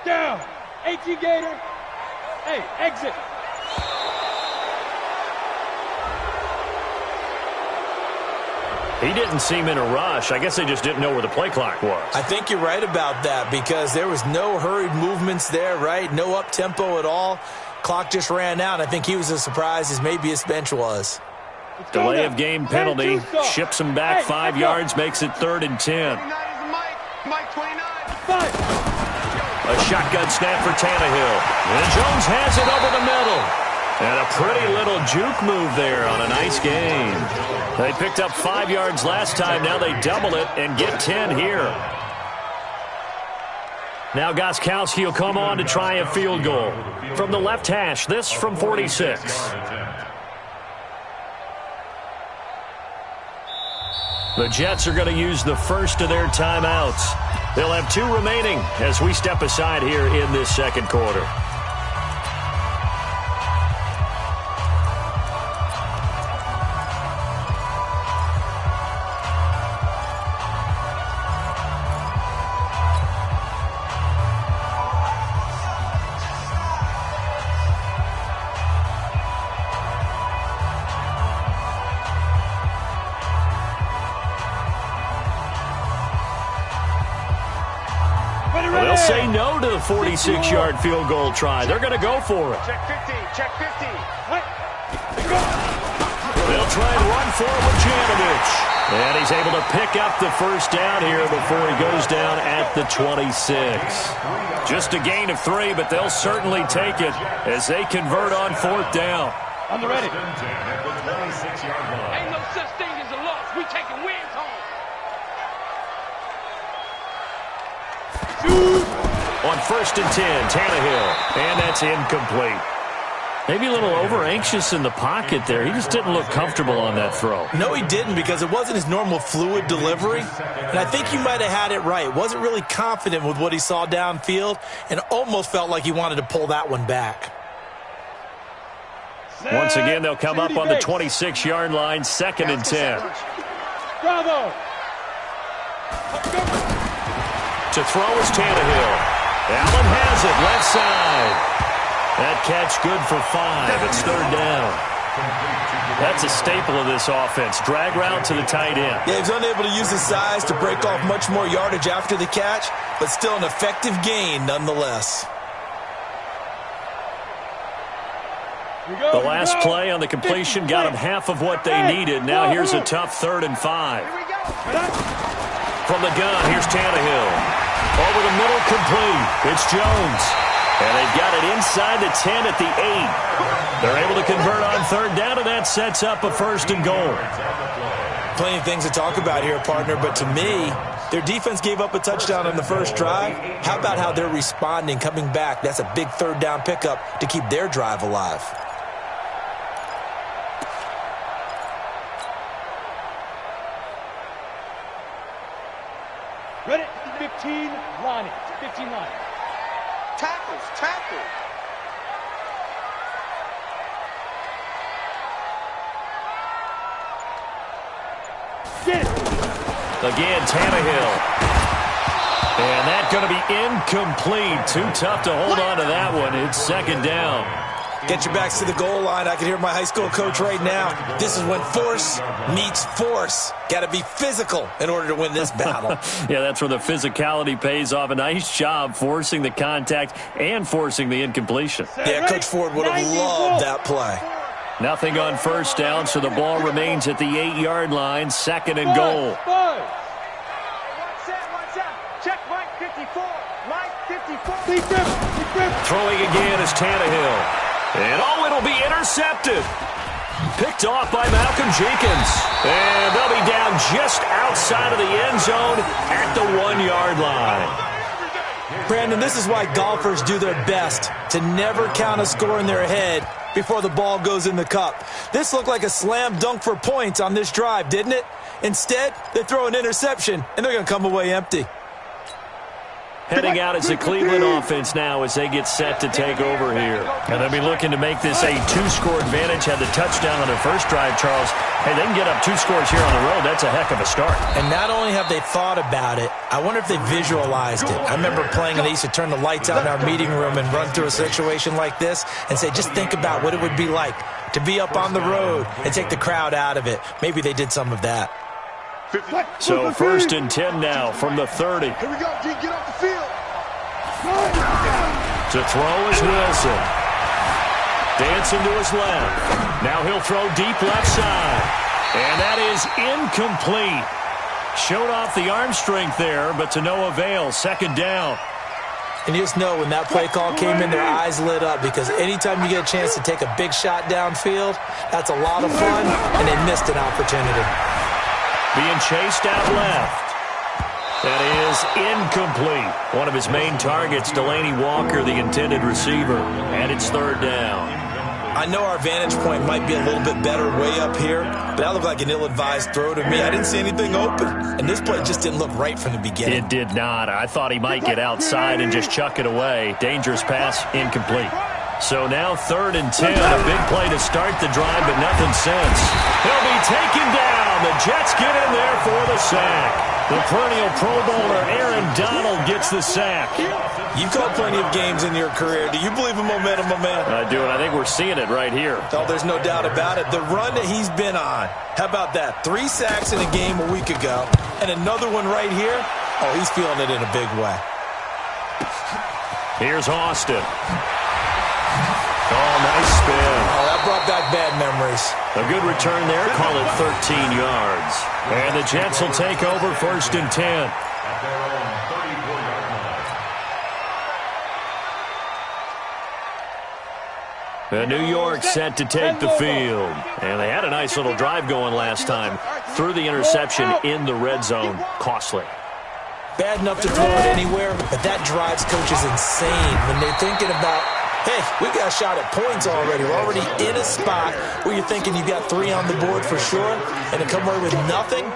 down. 18 Gator. Hey, exit. He didn't seem in a rush. I guess they just didn't know where the play clock was. I think you're right about that because there was no hurried movements there, right? No up-tempo at all. Clock just ran out. I think he was as surprised as maybe his bench was. Delay of game penalty. Ships him back 5 yards, makes it 3rd and 10. Mike 29. A shotgun snap for Tannehill. And Jones has it over the middle. And a pretty little juke move there on a nice game. They picked up 5 yards last time. Now they double it and get 10 here. Now Gostkowski will come on to try a field goal. From the left hash, this from 46. The Jets are going to use the first of their timeouts. They'll have 2 remaining as we step aside here in this second quarter. They'll say no to the 46-yard field goal try. They're going to go for it. Check 50. Check 50. They'll try and run for it with Janovich. And he's able to pick up the first down here before he goes down at the 26. Just a gain of 3, but they'll certainly take it as they convert on 4th down. On the ready. Ain't no such thing as a loss. We taking wins home. On 1st and 10, Tannehill. And that's incomplete. Maybe a little over-anxious in the pocket there. He just didn't look comfortable on that throw. No, he didn't because it wasn't his normal fluid delivery. And I think you might have had it right. Wasn't really confident with what he saw downfield and almost felt like he wanted to pull that one back. Once again, they'll come up on the 26-yard line, 2nd and 10. Bravo. To throw is Tannehill. Allen has it, left side. That catch good for 5. It's 3rd down. That's a staple of this offense. Drag route to the tight end. Yeah, he's unable to use his size to break off much more yardage after the catch, but still an effective gain nonetheless. The last play on the completion got them half of what they needed. Now here's a tough 3rd and 5. From the gun, here's Tannehill. Over the middle, complete. It's Jones. And they've got it inside the 10 at the 8. They're able to convert on 3rd down, and that sets up a 1st and goal. Plenty of things to talk about here, partner, but to me, their defense gave up a touchdown on the first drive. How about how they're responding, coming back? That's a big 3rd down pickup to keep their drive alive. Ready? 15 line. 15 line. Tackles. Get it. Again, Tannehill. And that's going to be incomplete. Too tough to hold on to that one. It's 2nd down. Get your backs to the goal line. I can hear my high school coach right now. This is when force meets force. Got to be physical in order to win this battle. Yeah, that's where the physicality pays off. A nice job forcing the contact and forcing the incompletion. Yeah, Coach Ford would have loved that play. Nothing on 1st down, so the ball remains at the 8-yard line, 2nd and goal. Five. Watch out. Check Mike 54. Mike 54. Big grip. Throwing again is Tannehill. And it'll be intercepted. Picked off by Malcolm Jenkins. And they'll be down just outside of the end zone at the 1-yard line. Brandon, this is why golfers do their best to never count a score in their head before the ball goes in the cup. This looked like a slam dunk for points on this drive, didn't it? Instead, they throw an interception, and they're going to come away empty. Heading out as the Cleveland offense now as they get set to take over here. And they'll be looking to make this a 2-score advantage. Had the touchdown on their first drive, Charles. Hey, they can get up 2 scores here on the road. That's a heck of a start. And not only have they thought about it, I wonder if they visualized it. I remember playing and they used to turn the lights out in our meeting room and run through a situation like this and say, just think about what it would be like to be up on the road and take the crowd out of it. Maybe they did some of that. So 1st and 10 now from the 30. Here we go, G, get off the field. To throw is Wilson. Dancing to his left. Now he'll throw deep left side. And that is incomplete. Showed off the arm strength there, but to no avail. 2nd down. And you just know when that play call came in, their eyes lit up because anytime you get a chance to take a big shot downfield, that's a lot of fun, and they missed an opportunity. Being chased out left. That is incomplete. One of his main targets, Delaney Walker, the intended receiver. And it's 3rd down. I know our vantage point might be a little bit better way up here, but that looked like an ill-advised throw to me. I didn't see anything open, and this play just didn't look right from the beginning. It did not. I thought he might get outside and just chuck it away. Dangerous pass, incomplete. So now 3rd and 10. A big play to start the drive, but nothing since. He'll be taken down. The Jets get in there for the sack. The perennial Pro Bowler Aaron Donald gets the sack. You've called plenty of games in your career. Do you believe in momentum, my man? I do, and I think we're seeing it right here. Oh, there's no doubt about it. The run that he's been on. How about that? 3 sacks in a game a week ago, and another one right here. Oh, he's feeling it in a big way. Here's Austin. Oh, nice spin. Oh, that brought back bad memories. A good return there. Call it 13 yards. And the Jets will take over 1st and 10. And New York set to take the field. And they had a nice little drive going last time. Threw the interception in the red zone. Costly. Bad enough to throw it anywhere, but that drives coaches insane when they're thinking about, hey, we got a shot at points already. We're already in a spot where you're thinking you got 3 on the board for sure, and to come away with nothing,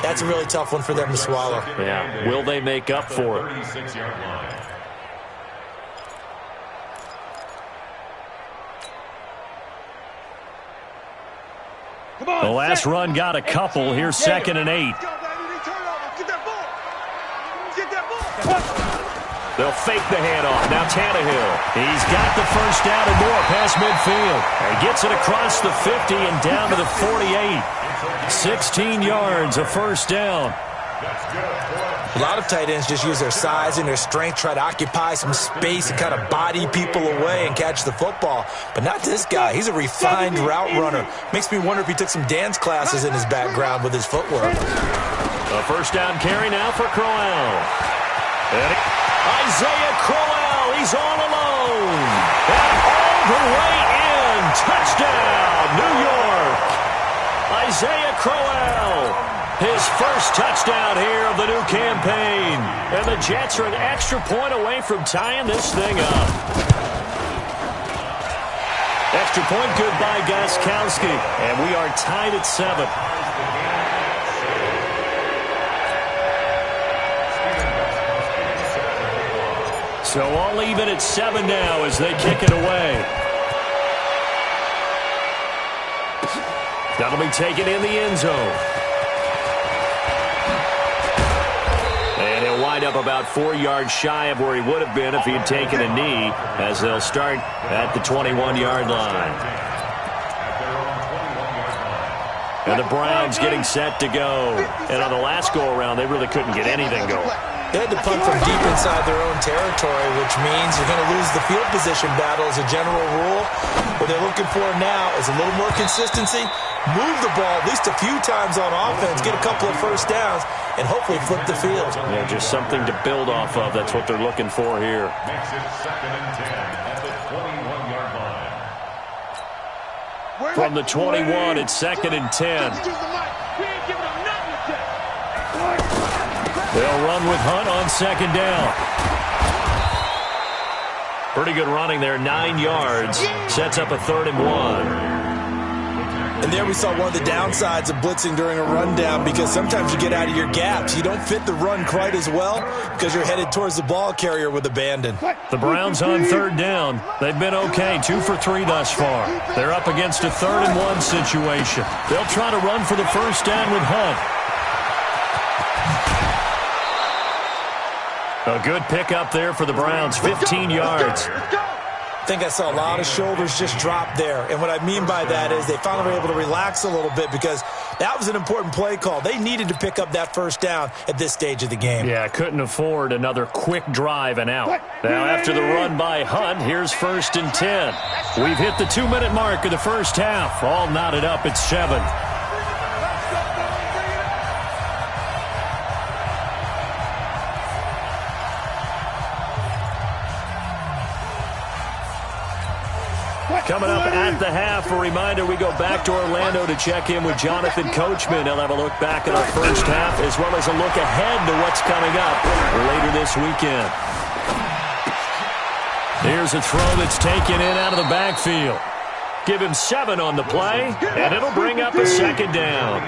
that's a really tough one for them to swallow. Yeah, will they make up for it? The last run got a couple. Here's 2nd and 8. They'll fake the handoff. Now Tannehill. He's got the 1st down and more past midfield. And gets it across the 50 and down to the 48. 16 yards, a 1st down. A lot of tight ends just use their size and their strength, try to occupy some space and kind of body people away and catch the football. But not this guy. He's a refined route runner. Makes me wonder if he took some dance classes in his background with his footwork. A 1st down carry now for Crowell. And Isaiah Crowell, he's all alone. And all the way in. Touchdown, New York. Isaiah Crowell. His 1st touchdown here of the new campaign. And the Jets are an extra point away from tying this thing up. Extra point good by Gostkowski. And we are tied at 7. So all even at 7 now as they kick it away. That'll be taken in the end zone. And he'll wind up about 4 yards shy of where he would have been if he had taken a knee, as they'll start at the 21-yard line. And the Browns getting set to go. And on the last go-around, they really couldn't get anything going. They had to punt from deep inside their own territory, which means you're going to lose the field position battle as a general rule. What they're looking for now is a little more consistency, move the ball at least a few times on offense, get a couple of 1st downs, and hopefully flip the field. Yeah, just something to build off of. That's what they're looking for here. Makes it 2nd and 10 at the 21-yard line. From the 21, it's 2nd and 10. They'll run with Hunt on 2nd down. Pretty good running there, 9 yards. Sets up a 3rd and 1. And there we saw one of the downsides of blitzing during a rundown, because sometimes you get out of your gaps. You don't fit the run quite as well because you're headed towards the ball carrier with abandon. The Browns on third down. They've been okay, 2 for 3 thus far. They're up against a 3rd-and-1 situation. They'll try to run for the first down with Hunt. A good pickup there for the Browns, 15 yards. I think I saw a lot of shoulders just drop there. And what I mean by that is they finally were able to relax a little bit, because that was an important play call. They needed to pick up that first down at this stage of the game. Yeah, couldn't afford another quick drive and out. Now after the run by Hunt, here's 1st and 10. We've hit the 2-minute mark of the first half. All knotted up at 7. Coming up at the half, a reminder, we go back to Orlando to check in with Jonathan Coachman. He'll have a look back at our first half, as well as a look ahead to what's coming up later this weekend. Here's a throw that's taken in out of the backfield. Give him 7 on the play, and it'll bring up a 2nd down.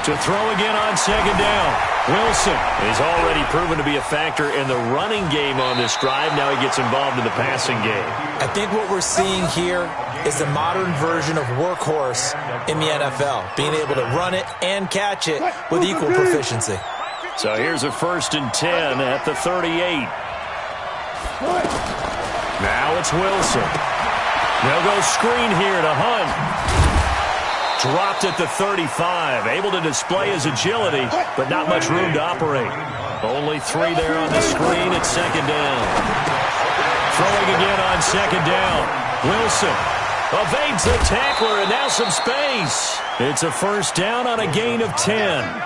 To throw again on 2nd down. Wilson is already proven to be a factor in the running game on this drive. Now he gets involved in the passing game. I think what we're seeing here is the modern version of workhorse in the NFL, being able to run it and catch it with equal proficiency. So here's a 1st and 10 at the 38. Now it's Wilson. They'll go screen here to Hunt. Dropped at the 35. Able to display his agility, but not much room to operate. Only 3 there on the screen at 2nd down. Throwing again on 2nd down. Wilson evades the tackler, and now some space. It's a 1st down on a gain of 10.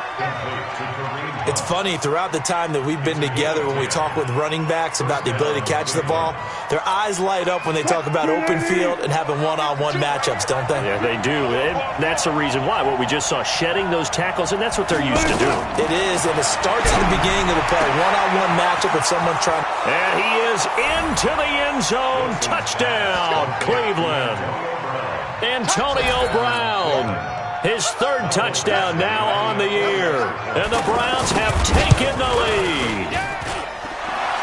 It's funny, throughout the time that we've been together, when we talk with running backs about the ability to catch the ball, their eyes light up when they talk about open field and having one-on-one matchups, don't they? Yeah, they do. And that's the reason why. What we just saw, shedding those tackles, and that's what they're used to doing. It is, and it starts at the beginning of the play. One-on-one matchup if someone's trying. And he is into the end zone. Touchdown, Cleveland. Antonio Brown. His 3rd touchdown now on the year. And the Browns have taken the lead.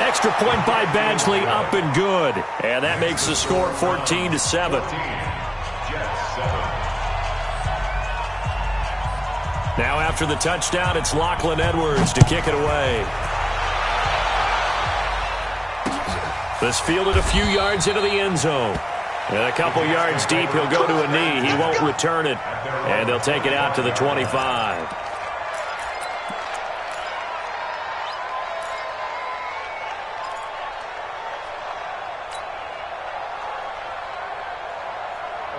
Extra point by Badgley, up and good. And that makes the score 14-7. Now after the touchdown, it's Lachlan Edwards to kick it away. This fielded a few yards into the end zone. And a couple yards deep, he'll go to a knee. He won't return it. And they'll take it out to the 25.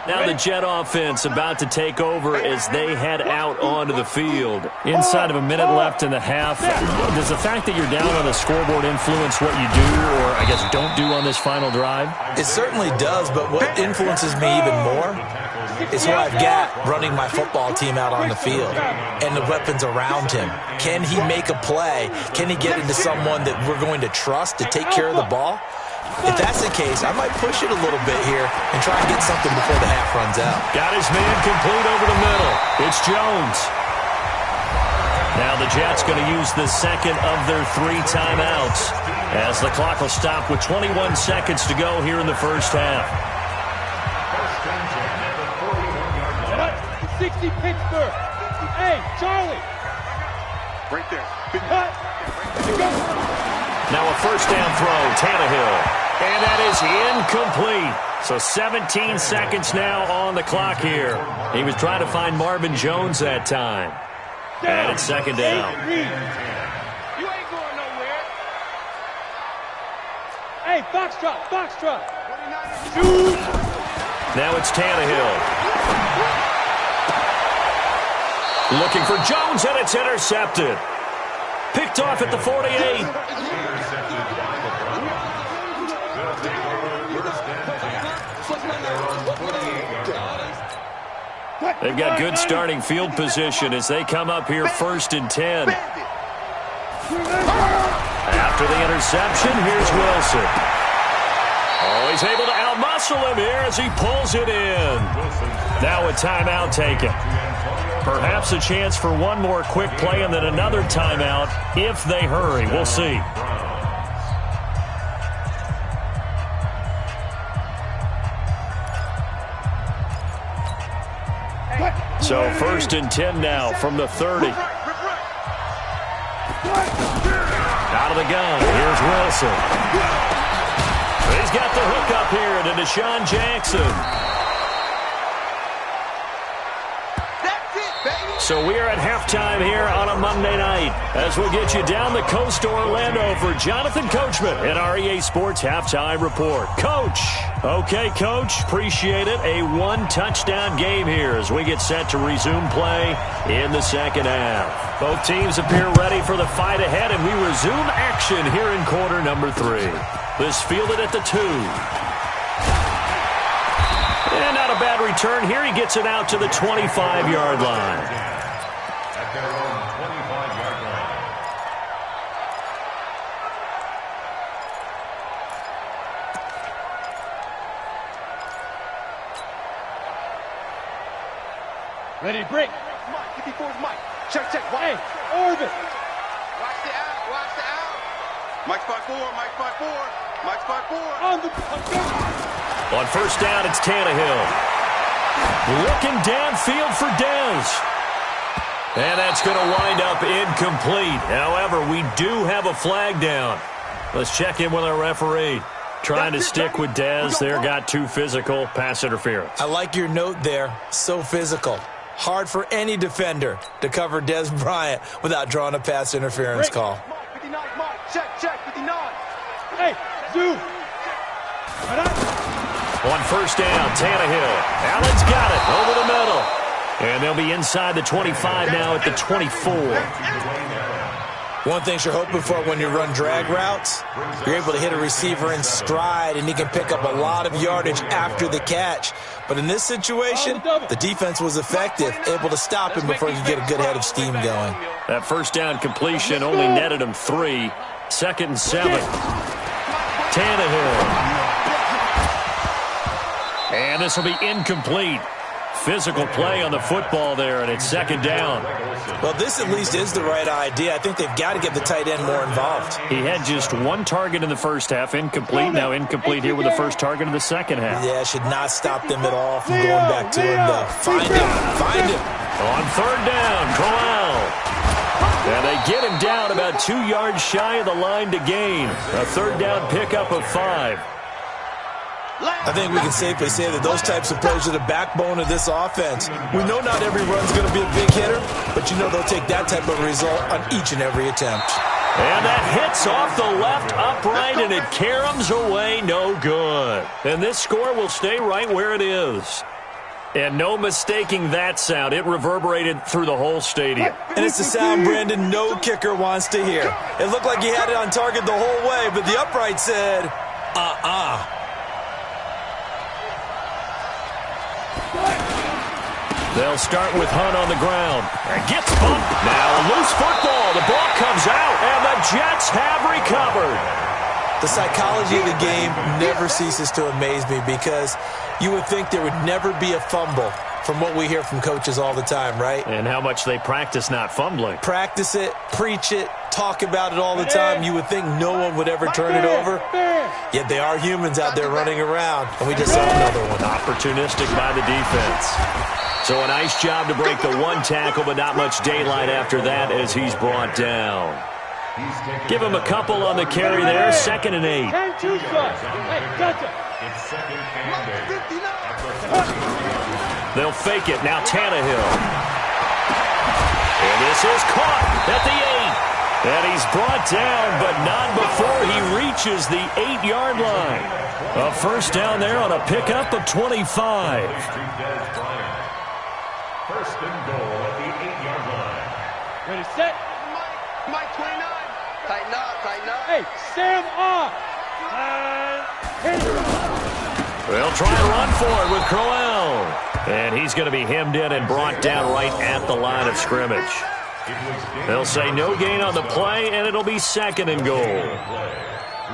Now the Jet offense about to take over as they head out onto the field. Inside of a minute left in the half. Does the fact that you're down on the scoreboard influence what you do, or I guess don't do on this final drive? It certainly does, but what influences me even more is who I've got running my football team out on the field and the weapons around him. Can he make a play? Can he get into someone that we're going to trust to take care of the ball? If that's the case, I might push it a little bit here and try and get something before the half runs out. Got his man complete over the middle. It's Jones. Now the Jets going to use the 2nd of their 3 timeouts as the clock will stop with 21 seconds to go here in the first half. 60 Pittsburgh. Hey, Charlie. Right there. Now a 1st down throw, Tannehill. And that is incomplete. So 17 seconds now on the clock here. He was trying to find Marvin Jones that time. And it's 2nd down. You ain't going nowhere. Hey, Foxtrot. Now it's Tannehill. Looking for Jones, and it's intercepted. Picked off at the 48. They've got good starting field position as they come up here 1st and 10. After the interception, here's Wilson. Oh, he's able to outmuscle him here as he pulls it in. Now a timeout taken. Perhaps a chance for one more quick play and then another timeout if they hurry. We'll see. So 1st and 10 now from the 30. Out of the gun. Here's Wilson. He's got the hook up here to Deshaun Jackson. So we are at halftime here on a Monday night as we get you down the coast to Orlando for Jonathan Coachman in our EA Sports Halftime Report. Coach. Okay, Coach. Appreciate it. A one-touchdown game here as we get set to resume play in the second half. Both teams appear ready for the fight ahead, and we resume action here in quarter number 3. This fielded at the 2. And not a bad return here. He gets it out to the 25-yard line. At their own 25-yard line. Ready, break. Mike, 54's Mike. Check. Hey, orbit. Watch the out. Mike spot 4. Mike spot 4. On the On first down, it's Tannehill. Looking downfield for Dez. And that's going to wind up incomplete. However, we do have a flag down. Let's check in with our referee. Trying to stick with Dez there. Got too physical. Pass interference. I like your note there. So physical. Hard for any defender to cover Dez Bryant without drawing a pass interference call. Mike, 59, Mike. Check, 59. Hey, zoom. On first down, Tannehill. Allen's got it over the middle. And they'll be inside the 25 now at the 24. One thing you're hoping for when you run drag routes, you're able to hit a receiver in stride, and he can pick up a lot of yardage after the catch. But in this situation, the defense was effective, able to stop him before he could get a good head of steam going. That first down completion only netted him 3. 2nd and 7. Tannehill. And this will be incomplete. Physical play on the football there, and it's 2nd down. Well, this at least is the right idea. I think they've got to get the tight end more involved. He had just 1 target in the first half, incomplete. Now incomplete here with the first target in the second half. Yeah, should not stop them at all from going back to him, though. Find him. On 3rd down, Crowell. And they get him down about 2 yards shy of the line to gain. A 3rd down pickup of 5. I think we can safely say that those types of plays are the backbone of this offense. We know not every run's going to be a big hitter, but you know they'll take that type of result on each and every attempt. And that hits off the left upright, and it caroms away, no good. And this score will stay right where it is. And no mistaking that sound. It reverberated through the whole stadium. And it's the sound, Brandon, no kicker wants to hear. It looked like he had it on target the whole way, but the upright said, They'll start with Hunt on the ground. And gets bumped. Now a loose football. The ball comes out, and the Jets have recovered. The psychology of the game never ceases to amaze me because you would think there would never be a fumble from what we hear from coaches all the time, right? And how much they practice not fumbling. Practice it, preach it, talk about it all the time. You would think no one would ever turn it over. Yet they are humans out there running around, and we just saw another one. Opportunistic by the defense. So a nice job to break the 1 tackle, but not much daylight after that as he's brought down. Give him a couple on the carry there. 2nd and 8. It's 2nd and 8. They'll fake it. Now Tannehill. And this is caught at the 8. And he's brought down, but not before he reaches the 8-yard line. A first down there on a pickup of 25. 1st and goal at the 8-yard line. Ready, set. Mike 29. Tighten up. Hey, Sam off. They'll try and run for it with Crowell. And he's going to be hemmed in and brought down right at the line of scrimmage. They'll say no gain on the play, and it'll be 2nd and goal.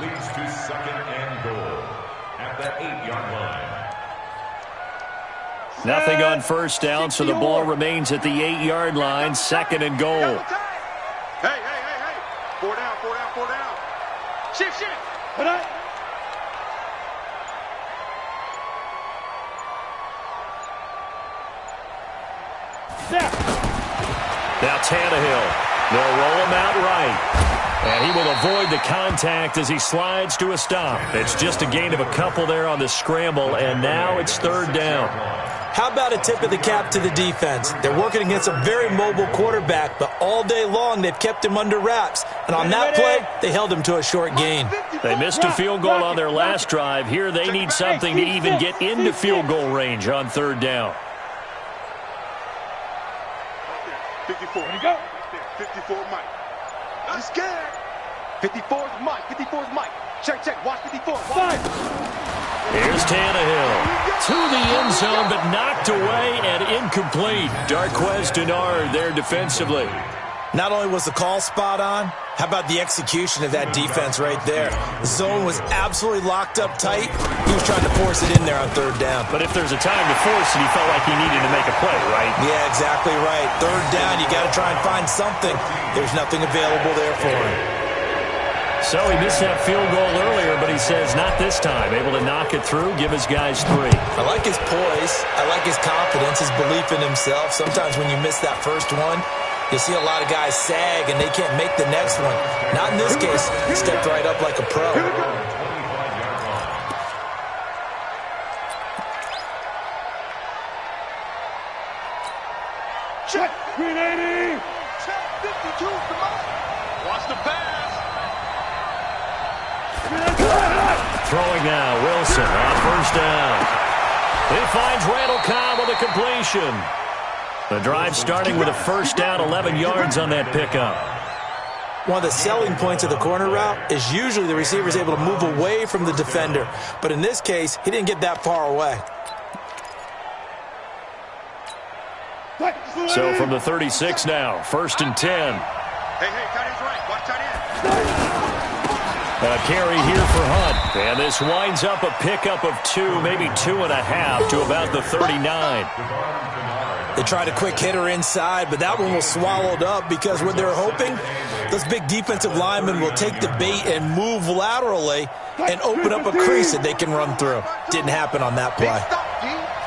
Leads to 2nd and goal. the 8-yard line. Nothing on first down, so the ball remains at the 8-yard line. 2nd and goal. Hey, hey, hey, hey. 4 down, 4 down, 4 down. Shift, shift. Put up. Now Tannehill. They'll roll him out right. And he will avoid the contact as he slides to a stop. It's just a gain of a couple there on the scramble, and now it's 3rd down. How about a tip of the cap to the defense? They're working against a very mobile quarterback, but all day long they've kept him under wraps. And on that play, they held him to a short gain. They missed a field goal on their last drive. Here they need something to even get into field goal range on 3rd down. 54. There you go. 54 Mike. I'm scared. 54 is Mike. 54 is Mike. Check, check. Watch 54. Five. Here's Tannehill. To the end zone, but knocked away and incomplete. Darquez Denard there defensively. Not only was the call spot on, how about the execution of that defense right there? The zone was absolutely locked up tight. He was trying to force it in there on 3rd down. But if there's a time to force it, he felt like he needed to make a play, right? Yeah, exactly right. 3rd down, you got to try and find something. There's nothing available there for him. So he missed that field goal earlier, but he says not this time. Able to knock it through, give his guys 3. I like his poise. I like his confidence, his belief in himself. Sometimes when you miss that first one, you see a lot of guys sag and they can't make the next one. Not in this case. He stepped right up like a pro. Check. 380. Check. 52. Come on. Watch the pass. Throwing now, Wilson on 1st down. He finds Randall Cobb with a completion. The drive starting with a 1st down, 11 yards on that pickup. One of the selling points of the corner route is usually the receiver is able to move away from the defender. But in this case, he didn't get that far away. So from the 36 now, 1st and 10. Hey, tight end's right. Watch tight end. A carry here for Hunt. And this winds up a pickup of 2, maybe 2.5 to about the 39. They tried a quick hitter inside, but that one was swallowed up because what they're hoping, those big defensive linemen will take the bait and move laterally and open up a crease that they can run through. Didn't happen on that play.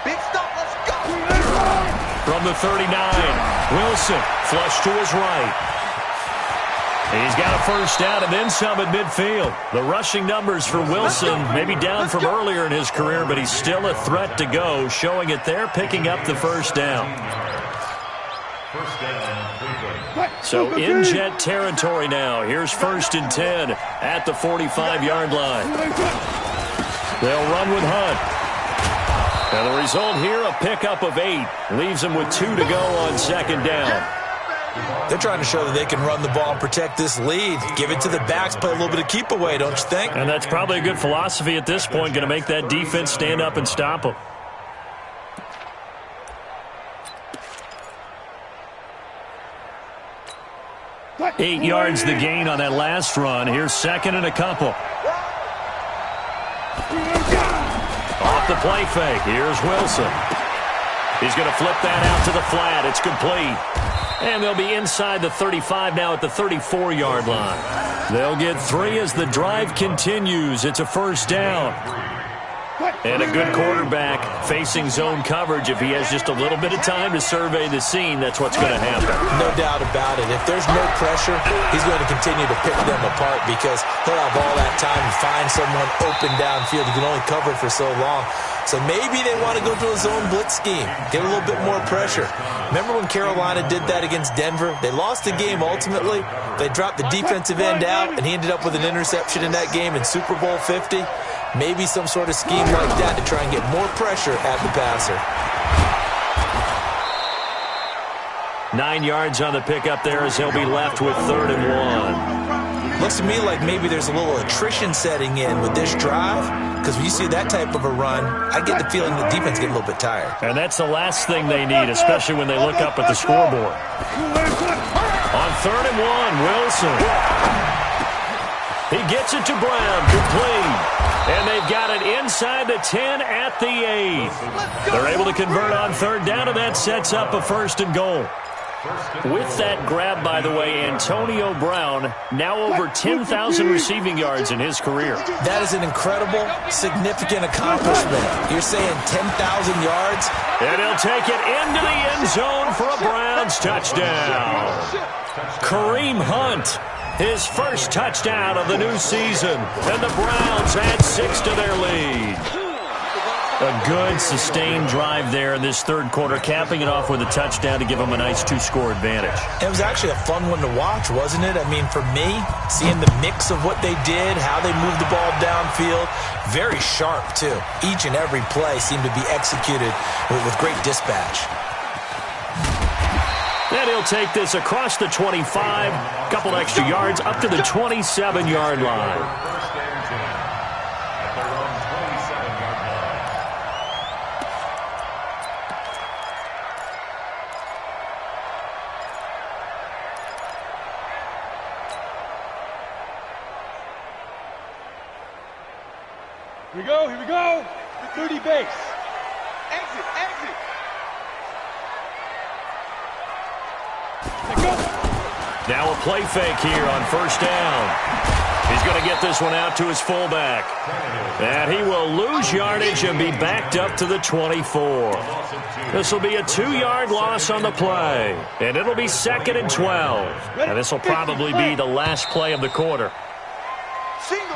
Big stop. Let's go. From the 39, Wilson flush to his right. He's got a 1st down and then some at midfield. The rushing numbers for Wilson maybe down from earlier in his career, but he's still a threat to go, showing it there, picking up the 1st down. So in Jet territory now. Here's 1st and 10 at the 45-yard line. They'll run with Hunt. And the result here, a pickup of 8. Leaves them with 2 to go on 2nd down. They're trying to show that they can run the ball and protect this lead. Give it to the backs, play a little bit of keep away, don't you think? And that's probably a good philosophy at this point, going to make that defense stand up and stop them. Eight yards the gain on that last run. Here's 2nd and a couple. Off the play fake. Here's Wilson. He's going to flip that out to the flat. It's complete. And they'll be inside the 35 now at the 34-yard line. They'll get 3 as the drive continues. It's a 1st down. And a good quarterback facing zone coverage. If he has just a little bit of time to survey the scene, that's what's going to happen. No doubt about it. If there's no pressure, he's going to continue to pick them apart because he'll have all that time to find someone open downfield. He can only cover for so long. So maybe they want to go to a zone blitz scheme, get a little bit more pressure. Remember when Carolina did that against Denver? They lost the game ultimately. They dropped the defensive end out, and he ended up with an interception in that game in Super Bowl 50. Maybe some sort of scheme like that to try and get more pressure at the passer. 9 yards on the pickup there as he'll be left with 3rd and 1. Looks to me like maybe there's a little attrition setting in with this drive, because when you see that type of a run, I get the feeling the defense get a little bit tired. And that's the last thing they need, especially when they look up at the scoreboard. On 3rd and 1, Wilson. He gets it to Brown, complete. And they've got it inside the 10 at the 8. They're able to convert on third down, and that sets up a 1st and goal. With that grab, by the way, Antonio Brown now over 10,000 receiving yards in his career. That is an incredible, significant accomplishment. You're saying 10,000 yards? And he'll take it into the end zone for a Browns touchdown. Kareem Hunt, his first touchdown of the new season. And the Browns add 6 to their lead. A good, sustained drive there in this third quarter, capping it off with a touchdown to give them a nice 2-score advantage. It was actually a fun one to watch, wasn't it? I mean, for me, seeing the mix of what they did, how they moved the ball downfield, very sharp, too. Each and every play seemed to be executed with great dispatch. And he'll take this across the 25, couple extra yards up to the 27-yard line. Here we go. 30 base. Exit. Now a play fake here on first down. He's going to get this one out to his fullback. And he will lose yardage and be backed up to the 24. This will be a 2-yard loss on the play. And it'll be 2nd and 12. And this will probably be the last play of the quarter.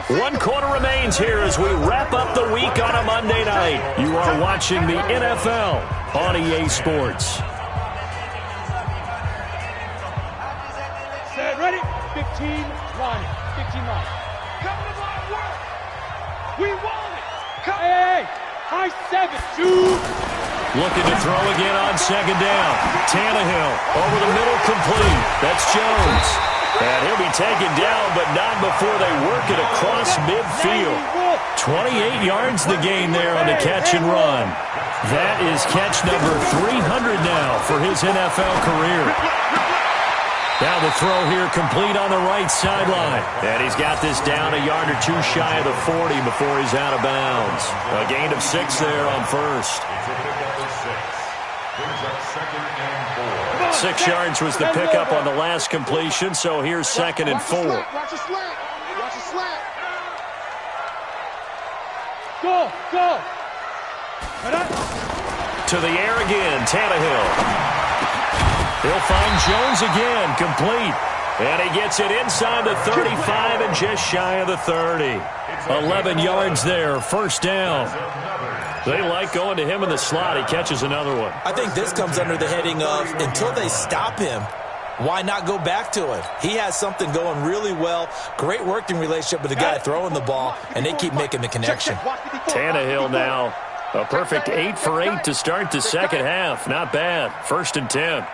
1 quarter remains here as we wrap up the week on a Monday night. You are watching the NFL on EA Sports. Set, ready? 15 line. 15 line. Come to my work. We want it. Come. Hey. High 7. 2. Looking to throw again on 2nd down. Tannehill over the middle, complete. That's Jones. And he'll be taken down, but not before they work it across midfield. 28 yards the gain there on the catch and run. That is catch number 300 now for his NFL career. Now the throw here complete on the right sideline. And he's got this down a yard or 2 shy of the 40 before he's out of bounds. A gain of 6 there on first. 6 yards was the pickup on the last completion, so here's 2nd and 4. Watch the slant. Go. To the air again, Tannehill. He'll find Jones again, complete. And he gets it inside the 35 and just shy of the 30. 11 yards there, first down. They like going to him in the slot. He catches another one. I think this comes under the heading of, until they stop him, why not go back to it? He has something going really well. Great working relationship with the guy throwing the ball, and they keep making the connection. Tannehill now, a perfect 8 for 8 to start the second half. Not bad. 1st and 10.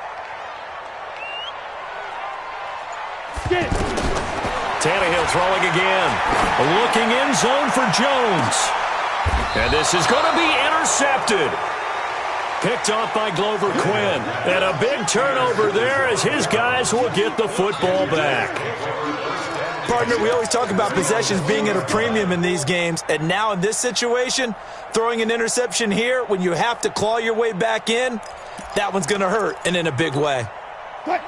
Tannehill throwing again. Looking in zone for Jones. And this is going to be intercepted. Picked off by Glover Quinn. And a big turnover there as his guys will get the football back. Partner, we always talk about possessions being at a premium in these games. And now in this situation, throwing an interception here when you have to claw your way back in, that one's going to hurt, and in a big way. Watch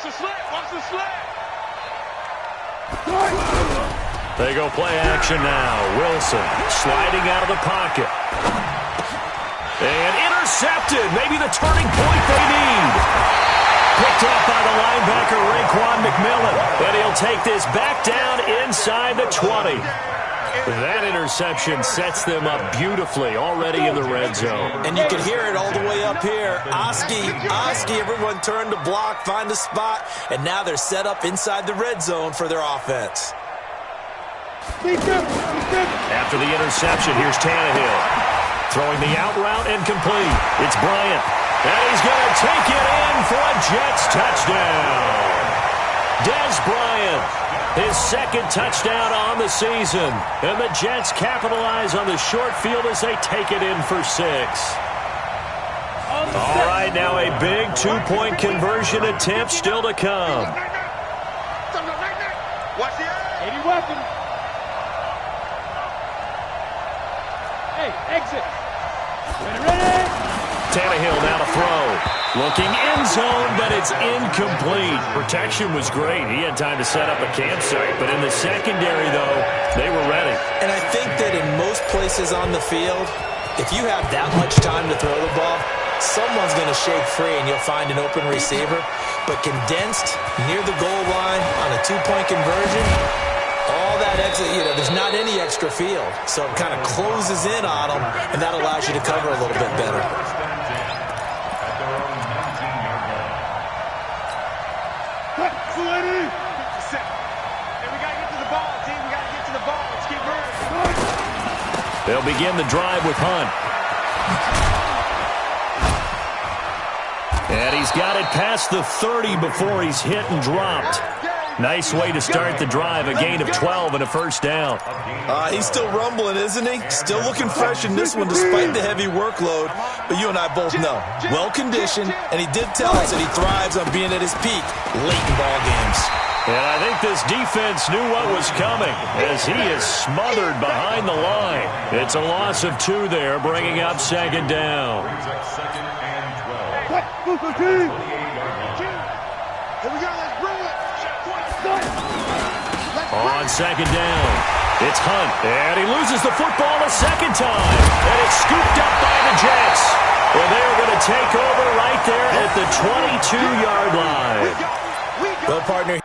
the slant. They go play action now. Wilson sliding out of the pocket. And intercepted. Maybe the turning point they need. Picked up by the linebacker, Raekwon McMillan. And he'll take this back down inside the 20. That interception sets them up beautifully already in the red zone. And you can hear it all the way up here. Oski, everyone turned to block, find a spot, and now they're set up inside the red zone for their offense. After the interception, here's Tannehill. Throwing the out route and complete. It's Bryant. And he's going to take it in for a Jets touchdown. Dez Bryant, his 2nd touchdown on the season. And the Jets capitalize on the short field as they take it in for 6. All right, now a big 2-point conversion attempt still to come. Watch the 80 weapon. Hey, exit. Ready? Tannehill now to throw. Looking end zone, but it's incomplete. Protection was great. He had time to set up a campsite, but in the secondary, though, they were ready. And I think that in most places on the field, if you have that much time to throw the ball, someone's going to shake free and you'll find an open receiver. But condensed near the goal line on a two-point conversion, all that extra, there's not any extra field. So it kind of closes in on them, and that allows you to cover a little bit better. They'll begin the drive with Hunt. And he's got it past the 30 before he's hit and dropped. Nice way to start the drive, a gain of 12 and a first down. He's still rumbling, isn't he? Still looking fresh in this one despite the heavy workload. But you and I both know, well-conditioned, and he did tell us that he thrives on being at his peak late in ball games. And I think this defense knew what was coming as he is smothered behind the line. It's a loss of 2 there, bringing up second down. On second down, it's Hunt, and he loses the football a second time, and it's scooped up by the Jets. Well, they're going to take over right there at the 22-yard line. Well, partner,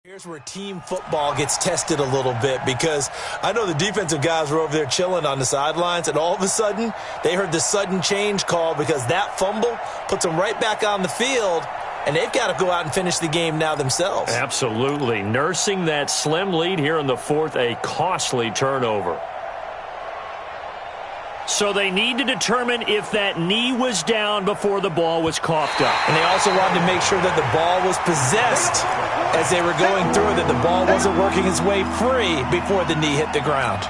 here's where team football gets tested a little bit, because I know the defensive guys were over there chilling on the sidelines, and all of a sudden they heard the sudden change call because that fumble puts them right back on the field, and they've got to go out and finish the game now themselves. Absolutely. Nursing that slim lead here in the fourth, a costly turnover. So they need to determine if that knee was down before the ball was coughed up. And they also wanted to make sure that the ball was possessed as they were going through, that the ball wasn't working its way free before the knee hit the ground.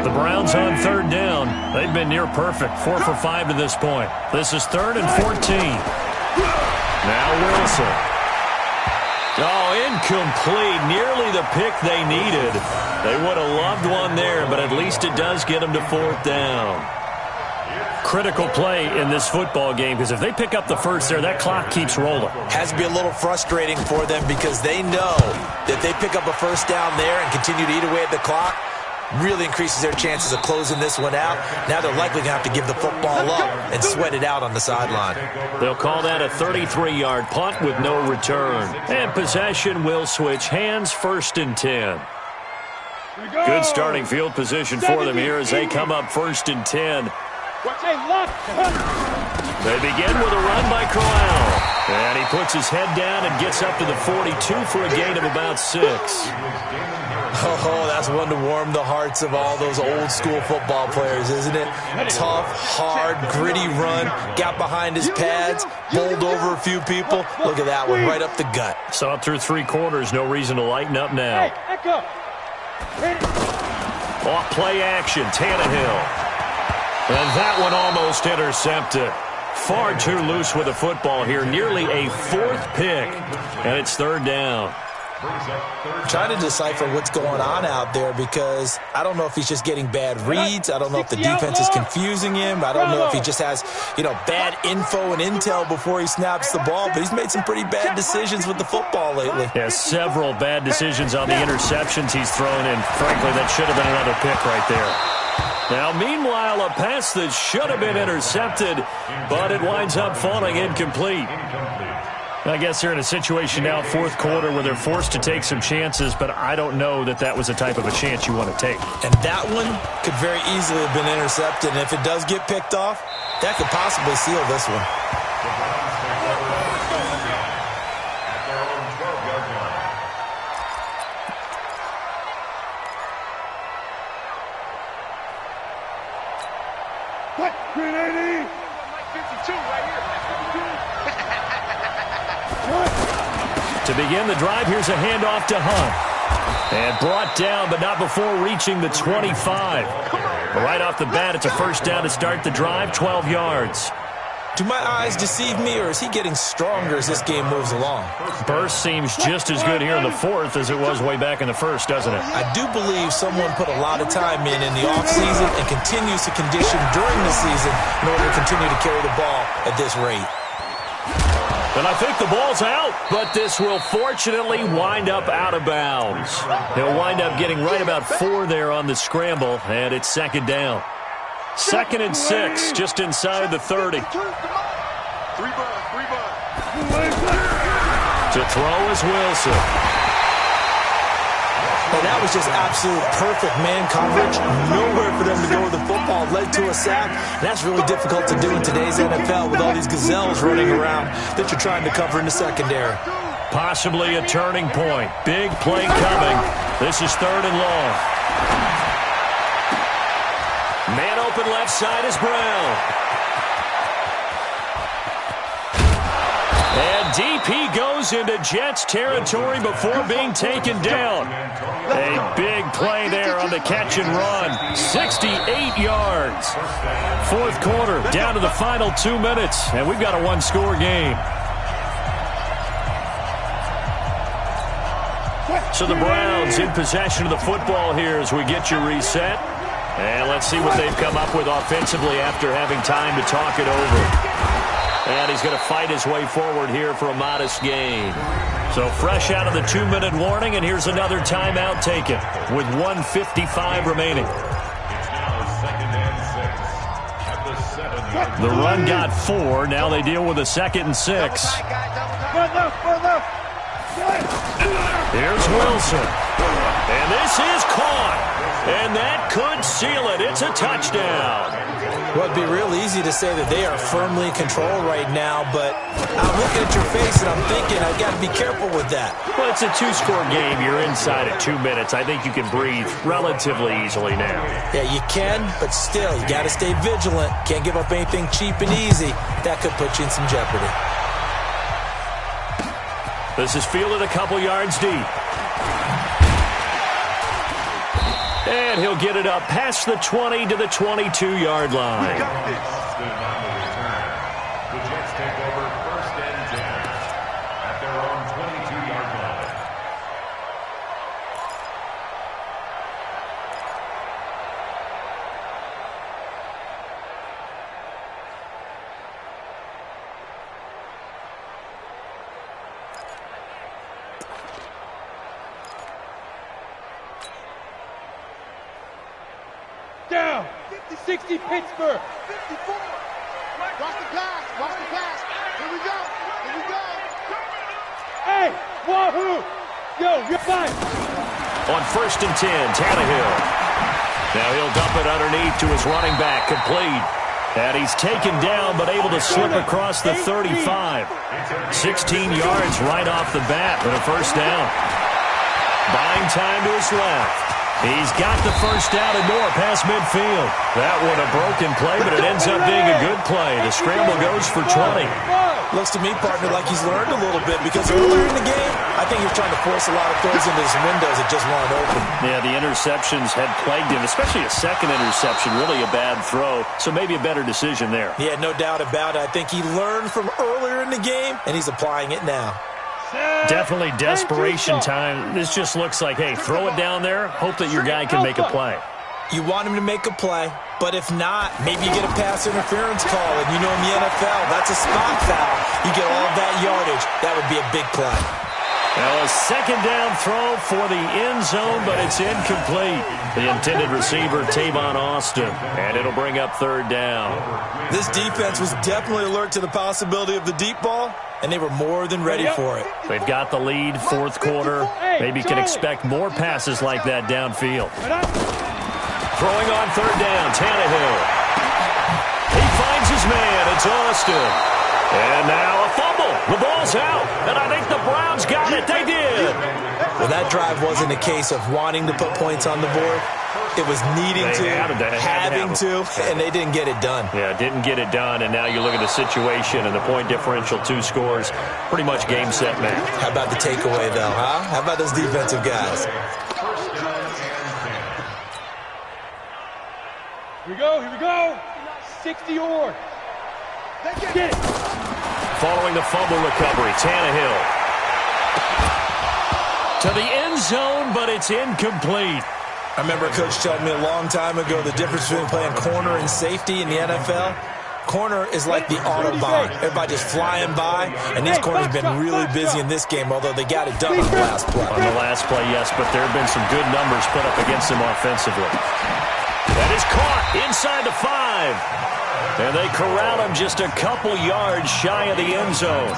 The Browns on third down. They've been near perfect, 4 for 5 to this point. This is 3rd and 14. Now Wilson. Oh, incomplete. Nearly the pick they needed. They would have loved one there, but at least it does get them to 4th down. Critical play in this football game, because if they pick up the first there, that clock keeps rolling. Has to be a little frustrating for them, because they know that they pick up a first down there and continue to eat away at the clock, really increases their chances of closing this one out. Now they're likely going to have to give the football up and sweat it out on the sideline. They'll call that a 33-yard punt with no return. And possession will switch hands, 1st and 10. Good starting field position for them here as they come up 1st and 10. They begin with a run by Corral. And he puts his head down and gets up to the 42 for a gain of about 6. Oh, that's one to warm the hearts of all those old school football players, isn't it? Tough, hard, gritty run, got behind his pads, bowled over a few people. Look at that one, right up the gut. So up through 3 quarters, no reason to lighten up now. Off play action, Tannehill. And that one almost intercepted. Far too loose with the football here. Nearly a 4th pick. And it's 3rd down. Trying to decipher what's going on out there, because I don't know if he's just getting bad reads. I don't know if the defense is confusing him. I don't know if he just has, bad info and intel before he snaps the ball. But he's made some pretty bad decisions with the football lately. Yeah, several bad decisions on the interceptions he's thrown, and frankly, that should have been another pick right there. Now, meanwhile, a pass that should have been intercepted, but it winds up falling incomplete. I guess they're in a situation now, 4th quarter, where they're forced to take some chances, but I don't know that that was the type of a chance you want to take. And that one could very easily have been intercepted, and if it does get picked off, that could possibly seal this one. What? 380. 52 right here. To begin the drive, here's a handoff to Hunt. And brought down, but not before reaching the 25. Right off the bat, it's a first down to start the drive, 12 yards. Do my eyes deceive me, or is he getting stronger as this game moves along? Burst seems just as good here in the fourth as it was way back in the first, doesn't it? I do believe someone put a lot of time in the offseason and continues to condition during the season in order to continue to carry the ball at this rate. And I think the ball's out, but this will fortunately wind up out of bounds. He'll wind up getting right about 4 there on the scramble, and it's second down. 2nd and 6, just inside the 30. 3 buns. To throw is Wilson. And that was just absolute perfect man coverage. Nowhere for them to go with the football. Led to a sack. And that's really difficult to do in today's NFL with all these gazelles running around that you're trying to cover in the secondary. Possibly a turning point. Big play coming. This is 3rd and long. Man open left side is Brown. And deep he goes into Jets territory before being taken down. A big play there on the catch and run. 68 yards. 4th quarter, down to the final 2 minutes, and we've got a 1-score game. So the Browns in possession of the football here as we get you reset. And let's see what they've come up with offensively after having time to talk it over. And he's going to fight his way forward here for a modest gain. So fresh out of the 2-minute warning, and here's another timeout taken with 1:55 remaining. It's now 2nd and 6 at the 7-yard line. The run got 4. Now they deal with a 2nd and 6. Here's Wilson. And this is caught. And that could seal it. It's a touchdown. Well, it'd be real easy to say that they are firmly in control right now, but I'm looking at your face and I'm thinking I've got to be careful with that. Well, it's a 2-score game. You're inside at 2 minutes. I think you can breathe relatively easily now. Yeah, you can, but still, you got to stay vigilant. Can't give up anything cheap and easy. That could put you in some jeopardy. This is fielded a couple yards deep. And he'll get it up past the 20 to the 22-yard line. Austin on the return. The Jets take over 1st and 10 at their own 22-yard line. Down. 60 Pittsburgh. 54. Watch the pass. Here we go. Hey, wahoo! Yo, you're fine. On 1st and 10, Tannehill. Now he'll dump it underneath to his running back, complete. And he's taken down, but able to slip across the 35. 16 yards right off the bat, but a first down. Buying time to his left. He's got the first down and more past midfield. That one a broken play, but it ends up being a good play. The scramble goes for 20. Looks to me, partner, like he's learned a little bit because earlier in the game, I think he was trying to force a lot of throws into his windows that just weren't open. Yeah, the interceptions had plagued him, especially a second interception, really a bad throw, so maybe a better decision there. Yeah, no doubt about it. I think he learned from earlier in the game, and he's applying it now. Definitely desperation time. This just looks like, hey, throw it down there, hope that your guy can make a play. You want him to make a play, but if not, maybe you get a pass interference call, and you know in the NFL, that's a spot foul. You get all that yardage. That would be a big play. Now a second down throw for the end zone, but it's incomplete. The intended receiver, Tavon Austin, and it'll bring up 3rd down. This defense was definitely alert to the possibility of the deep ball, and they were more than ready for it. They've got the lead, 4th quarter. Maybe can expect more passes like that downfield. Throwing on 3rd down, Tannehill. He finds his man. It's Austin. And now a fumble. The ball's out. And I think the Browns got it. They did. Well, that drive wasn't a case of wanting to put points on the board. It was needing to, having to, and they didn't get it done. Yeah, didn't get it done, and now you look at the situation and the point differential, 2 scores, pretty much game, set, match. How about the takeaway, though, huh? How about those defensive guys? Here we go. 60 or. Get it. Following the fumble recovery, Tannehill. To the end zone, but it's incomplete. I remember a coach telling me a long time ago the difference between playing corner and safety in the NFL. Corner is like the Autobahn. Everybody just flying by, and these corners have been really busy in this game, although they got it done on the last play. On the last play, yes, but there have been some good numbers put up against them offensively. That is caught inside the 5. And they corral him just a couple yards shy of the end zone.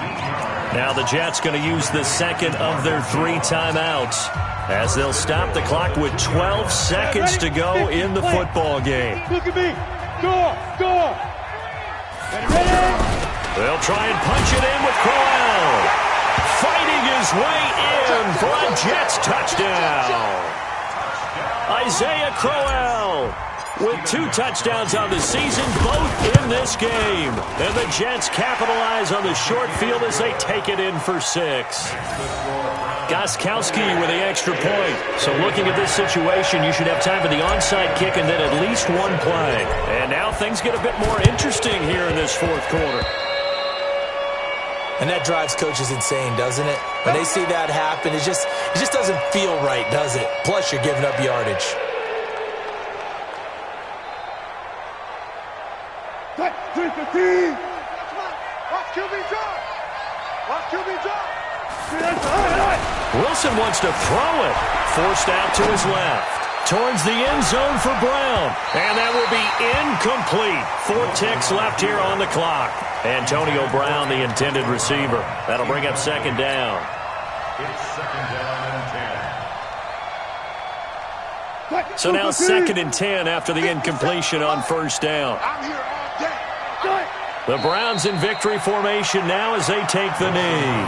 Now the Jets going to use the second of their 3 timeouts as they'll stop the clock with 12 seconds to go in the football game. Look at me. Go. Ready? They'll try and punch it in with Crowell. Fighting his way in for a Jets touchdown. Isaiah Crowell with 2 touchdowns on the season, both in this game. And the Jets capitalize on the short field as they take it in for 6. Gostkowski with the extra point. So looking at this situation, you should have time for the onside kick and then at least 1 play. And now things get a bit more interesting here in this 4th quarter. And that drives coaches insane, doesn't it? When they see that happen, it just doesn't feel right, does it? Plus, you're giving up yardage. Watch QB drop. Wilson wants to throw it. Forced out to his left. Towards the end zone for Brown. And that will be incomplete. 4 ticks left here on the clock. Antonio Brown, the intended receiver. That'll bring up 2nd down. It's 2nd down and 10. So now 2nd and 10 after the incompletion on 1st down. I'm here all day. The Browns in victory formation now as they take the knee.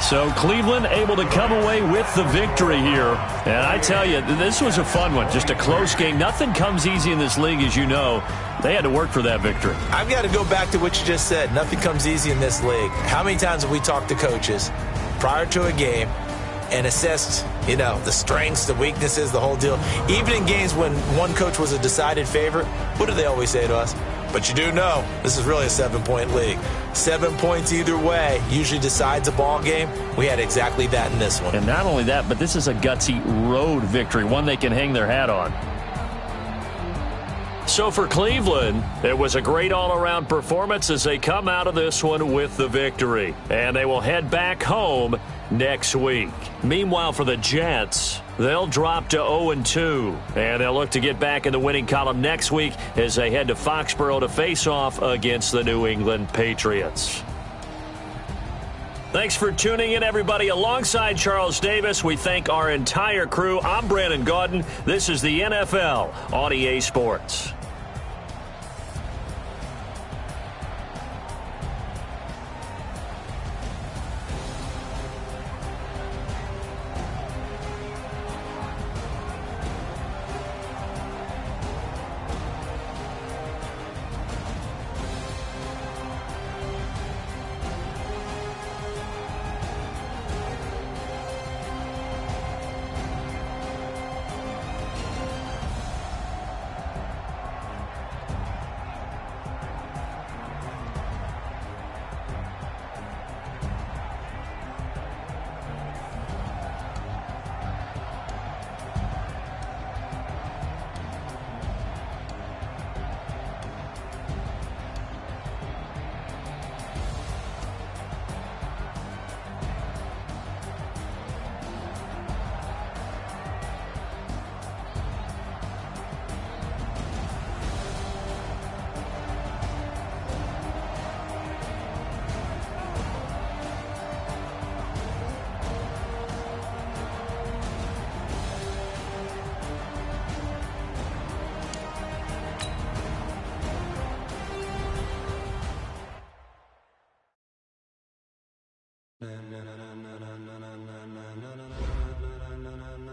So Cleveland able to come away with the victory here. And I tell you, this was a fun one. Just a close game. Nothing comes easy in this league, as you know. They had to work for that victory. I've got to go back to what you just said. Nothing comes easy in this league. How many times have we talked to coaches prior to a game and assessed, the strengths, the weaknesses, the whole deal? Even in games when one coach was a decided favorite, what do they always say to us? But you do know this is really a 7-point league. 7 points either way usually decides a ball game. We had exactly that in this one. And not only that, but this is a gutsy road victory, one they can hang their hat on. So for Cleveland, it was a great all-around performance as they come out of this one with the victory. And they will head back home next week. Meanwhile, for the Jets, they'll drop to 0-2. And they'll look to get back in the winning column next week as they head to Foxborough to face off against the New England Patriots. Thanks for tuning in, everybody. Alongside Charles Davis, we thank our entire crew. I'm Brandon Gaudin. This is the NFL on EA Sports.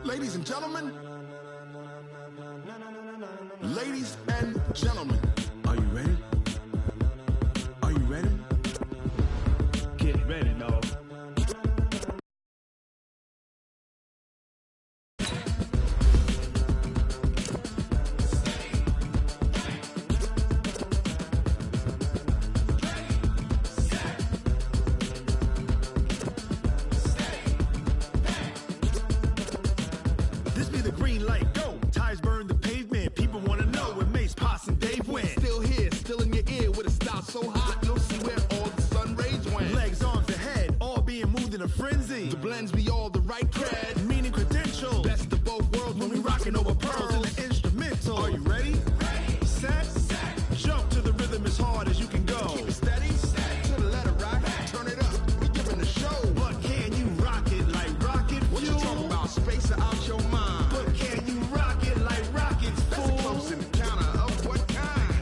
Ladies and gentlemen, Ladies and gentlemen, are you ready? Are you ready? Get ready, dog. This be the green light, go. Tires burn the pavement. People want to know where Mace, Poss, and Dave went. Still here, still in your ear with a style so hot, you'll see where all the sun rays went. Legs, arms, the head, all being moved in a frenzy. The blends be all the right cred, meaning credentials. Best of both worlds when we rocking over pearls in the instrumental. Are you ready? Ready. Set. Jump to the rhythm as hard as you can go. Keep it steady. To the letter right. Turn it up. We giving the show. But can you rock it like rocket fuel? What you talking about? Space or out your mind? But can you rock it like rockets, fool? That's a close encounter of what kind?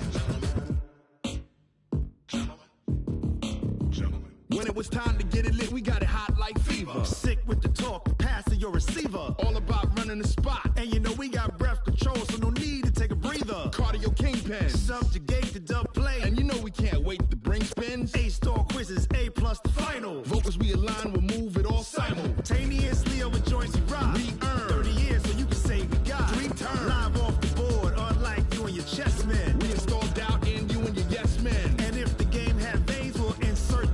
Gentlemen. When it was time to get it lit, we got it hot like fever. Sick with the talk, the pass to your receiver. All about running the spot. And you know we got breath control, so no need to take a breather. Cardio kingpin. Subjugate the dub play. And you know we can't wait to bring spins. A-star quizzes, A+ the final. Vocals we align, we'll move it all simultaneously over joints we rock. We earn 30 years, so you can say we got 3 turns. Live off the board, unlike you and your chess men. We install doubt in you and your yes men. And if the game had veins, we'll insert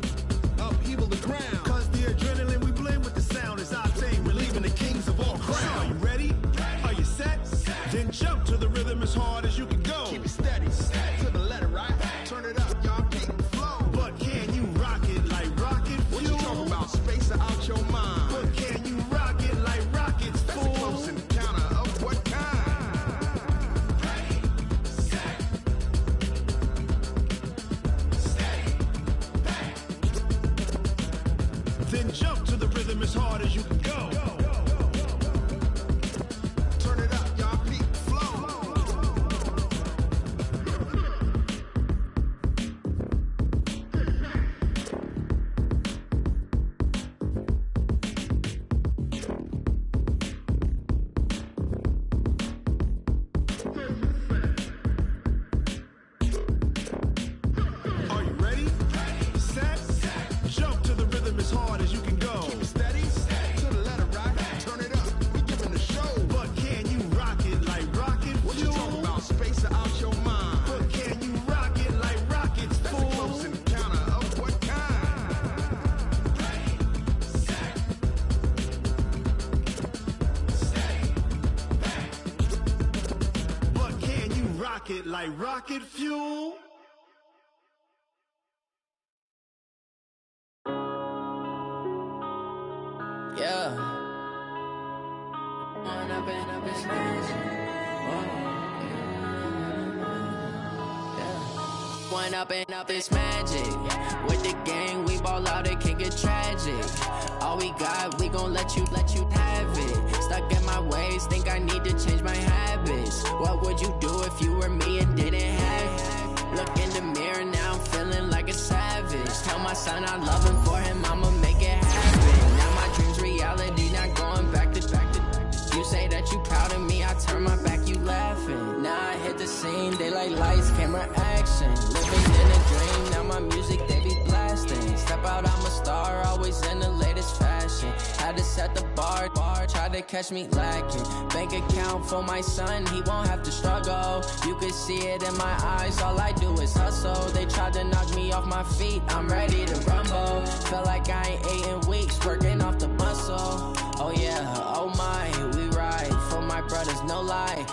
upheaval the ground. Cause the adrenaline we blend with the sound is our thing. Relieving the kings of all crowns. Are you ready? Are you set? Then jump to the rhythm as hard as you can go. Keep it steady. To the letter right. Turn it up, y'all. Keep it flow. But can you rock it like rocket fuel? What you talking about? Space or out your mind? But can you rock it like rockets, fool? That's a close encounter of what kind? Ready, set, steady, back. Then jump to the rhythm as hard as you can go. Turn it up, y'all. Peak flow. Are you ready? Set. Jump to the rhythm as hard as you can go. Keep it steady. To the letter right. Turn it up. We giving the show. But can you rock it like rocket fuel? What you talking about? Space or out your mind? But can you rock it like rockets, fool? That's a close encounter of what kind? Ready, set, steady, back. But can you rock it like rocket fuel? Yeah. Wind up in a business. Yeah. Wind up this magic. With the gang, we ball out, it can get tragic. All we got, we gon' let you have it. Stuck in my ways, think I need to change my habits. What would you do if you were me and didn't have it? Look in the mirror, now I'm feeling like a savage. Tell my son I love him, for him I'ma make it happen. Now my dreams reality, not going back to. You say that you proud of me, I turn my back, you laughing. Now I hit the scene, daylight lights, camera action. Living in a dream, now my music they be blasting. Step out, I'm a star, always in the latest fashion. Had to set the bar, try to catch me lacking. Bank account for my son, he won't have to struggle. You can see it in my eyes, all I do is hustle. They tried to knock me off my feet, I'm ready to rumble. Felt like I ain't ate in weeks, working off the muscle. Oh yeah, oh my, we ride for my brothers, no lie.